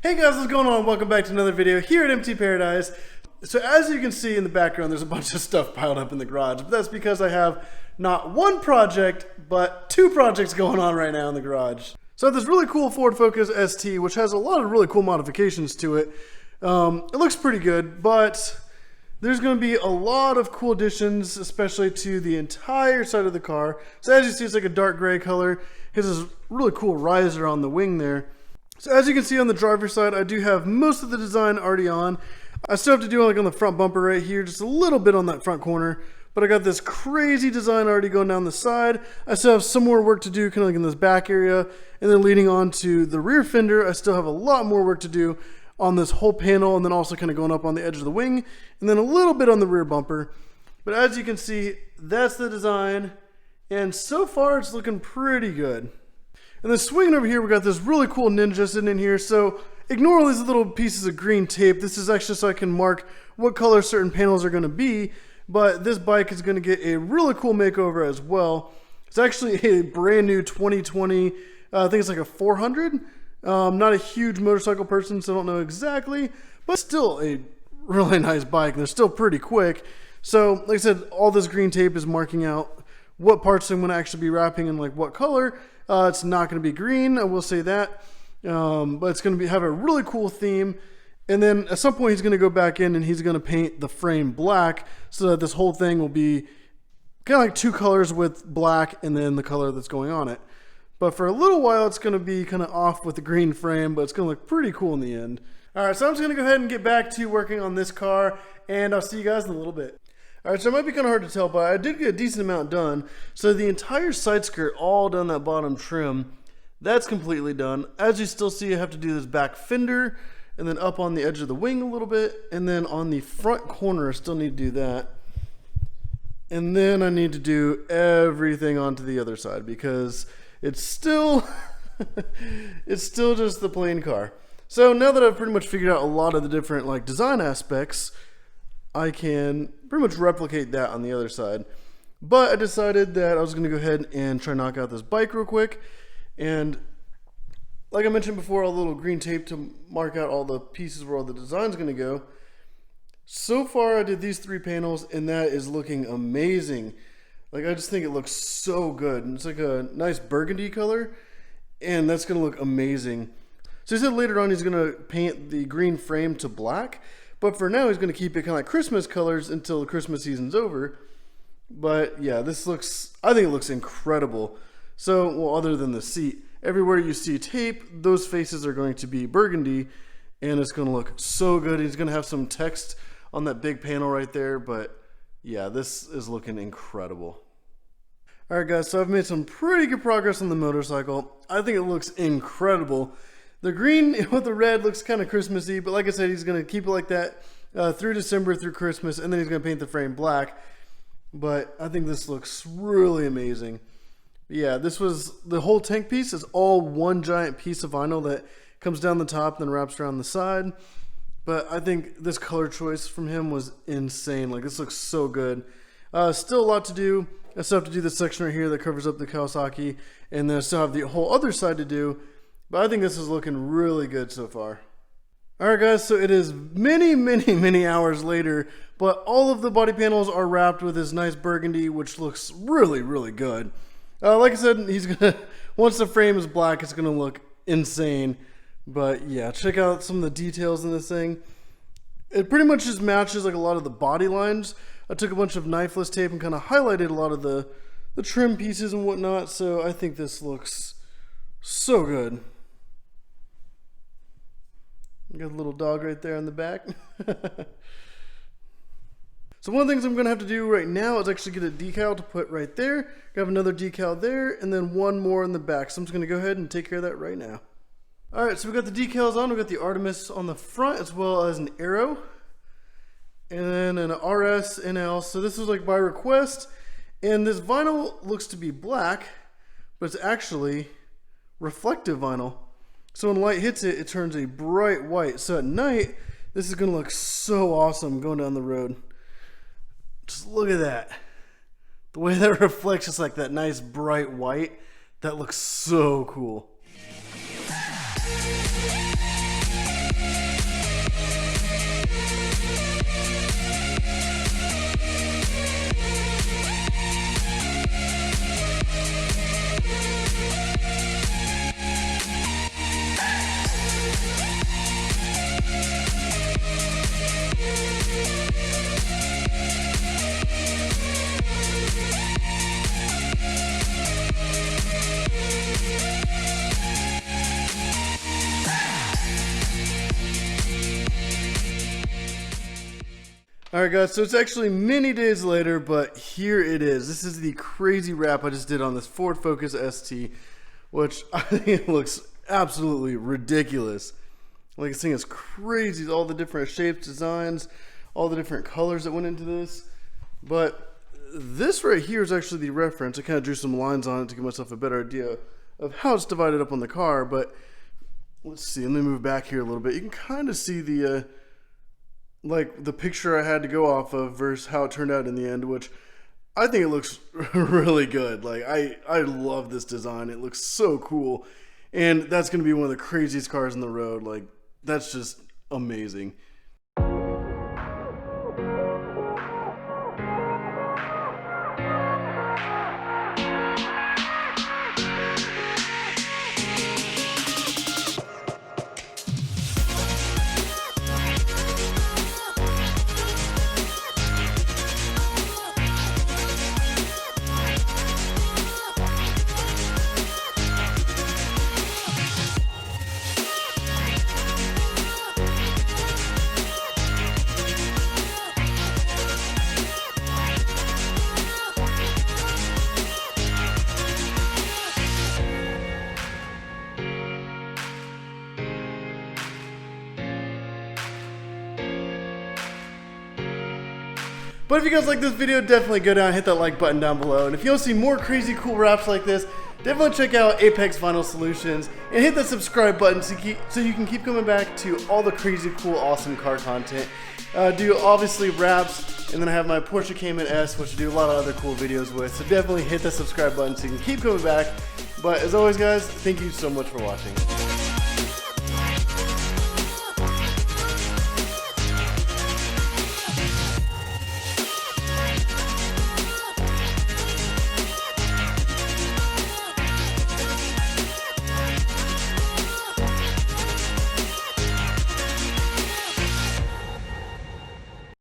Hey guys, what's going on? Welcome back to another video here at MT Paradise. So as you can see in the background, there's a bunch of stuff piled up in the garage, but that's because I have not one project, but two projects going on right now in the garage. So I have this really cool Ford Focus ST, which has a lot of really cool modifications to it. It looks pretty good, but there's going to be a lot of cool additions, especially to the entire side of the car. So as you see, it's like a dark gray color. It has this really cool riser on the wing there. So as you can see on the driver's side, I do have most of the design already on. I still have to do like on the front bumper right here, just a little bit on that front corner. But I got this crazy design already going down the side. I still have some more work to do kind of like in this back area. And then leading on to the rear fender, I still have a lot more work to do on this whole panel, and then also kind of going up on the edge of the wing, and then a little bit on the rear bumper. But as you can see, that's the design. And so far it's looking pretty good. And then swinging over here, we got this really cool Ninja sitting in here. So ignore all these little pieces of green tape. This is actually so I can mark what color certain panels are going to be. But this bike is going to get a really cool makeover as well. It's actually a brand new 2020, I think it's like a 400. Not a huge motorcycle person, so I don't know exactly. But still a really nice bike. They're still pretty quick. So like I said, all this green tape is marking out what parts I'm going to actually be wrapping in like what color. It's not going to be green, I will say that, but it's going to have a really cool theme. And then at some point he's going to go back in and he's going to paint the frame black so that this whole thing will be kind of like two colors with black and then the color that's going on it. But for a little while it's going to be kind of off with the green frame, but it's going to look pretty cool in the end. Alright, so I'm just going to go ahead and get back to working on this car, and I'll see you guys in a little bit. Alright, so it might be kind of hard to tell, but I did get a decent amount done. So the entire side skirt, all down that bottom trim, that's completely done. As you still see, I have to do this back fender, and then up on the edge of the wing a little bit, and then on the front corner, I still need to do that. And then I need to do everything onto the other side, because it's still, it's still just the plain car. So now that I've pretty much figured out a lot of the different like design aspects, I can pretty much replicate that on the other side. But I decided that I was going to go ahead and try to knock out this bike real quick. And like I mentioned before, all the little green tape to mark out all the pieces where all the design's going to go. So far I did these three panels and that is looking amazing. Like I just think it looks so good. And it's like a nice burgundy color and that's going to look amazing. So he said later on he's going to paint the green frame to black. But for now, he's going to keep it kind of like Christmas colors until the Christmas season's over. But yeah, this looks, I think it looks incredible. So, well, other than the seat, everywhere you see tape, those faces are going to be burgundy. And it's going to look so good. He's going to have some text on that big panel right there. But yeah, this is looking incredible. Alright guys, so I've made some pretty good progress on the motorcycle. I think it looks incredible. The green with the red looks kind of Christmassy, but like I said, he's going to keep it like that through December, through Christmas, and then he's going to paint the frame black. But I think this looks really amazing. Yeah, this was, the whole tank piece is all one giant piece of vinyl that comes down the top and then wraps around the side. But I think this color choice from him was insane. Like, this looks so good. Still a lot to do. I still have to do this section right here that covers up the Kawasaki, and then I still have the whole other side to do. But I think this is looking really good so far. Alright guys, so it is many hours later, but all of the body panels are wrapped with this nice burgundy, which looks really good. Like I said, he's gonna, once the frame is black, it's gonna look insane. But yeah, check out some of the details in this thing. It pretty much just matches like a lot of the body lines. I took a bunch of knifeless tape and kind of highlighted a lot of the trim pieces and whatnot, so I think this looks so good. Got a little dog right there in the back. So one of the things I'm going to have to do right now is actually get a decal to put right there. I have another decal there, and then one more in the back. So I'm just going to go ahead and take care of that right now. Alright, so we got the decals on. We got the Artemis on the front as well as an arrow. And then an RS NL. So this was like by request. And this vinyl looks to be black, but it's actually reflective vinyl. So when light hits it, it turns a bright white. So at night, this is going to look so awesome going down the road. Just look at that. The way that reflects just like that nice bright white, that looks so cool. Alright guys, so it's actually many days later, but here it is. This is the crazy wrap I just did on this Ford Focus ST, which I think it looks absolutely ridiculous. Like, this thing is crazy, all the different shapes, designs, all the different colors that went into this. But this right here is actually the reference. I kind of drew some lines on it to give myself a better idea of how it's divided up on the car. But let's see, let me move back here a little bit. You can kind of see the like the picture I had to go off of versus how it turned out in the end, which I think it looks really good. Like, I love this design. It looks so cool. And that's going to be one of the craziest cars on the road. Like, that's just amazing. But if you guys like this video, definitely go down and hit that like button down below. And if you want to see more crazy cool wraps like this, definitely check out Apex Vinyl Solutions and hit that subscribe button so you can keep coming back to all the crazy cool awesome car content. Do obviously wraps, and then I have my Porsche Cayman S, which I do a lot of other cool videos with. So definitely hit that subscribe button so you can keep coming back. But as always guys, thank you so much for watching.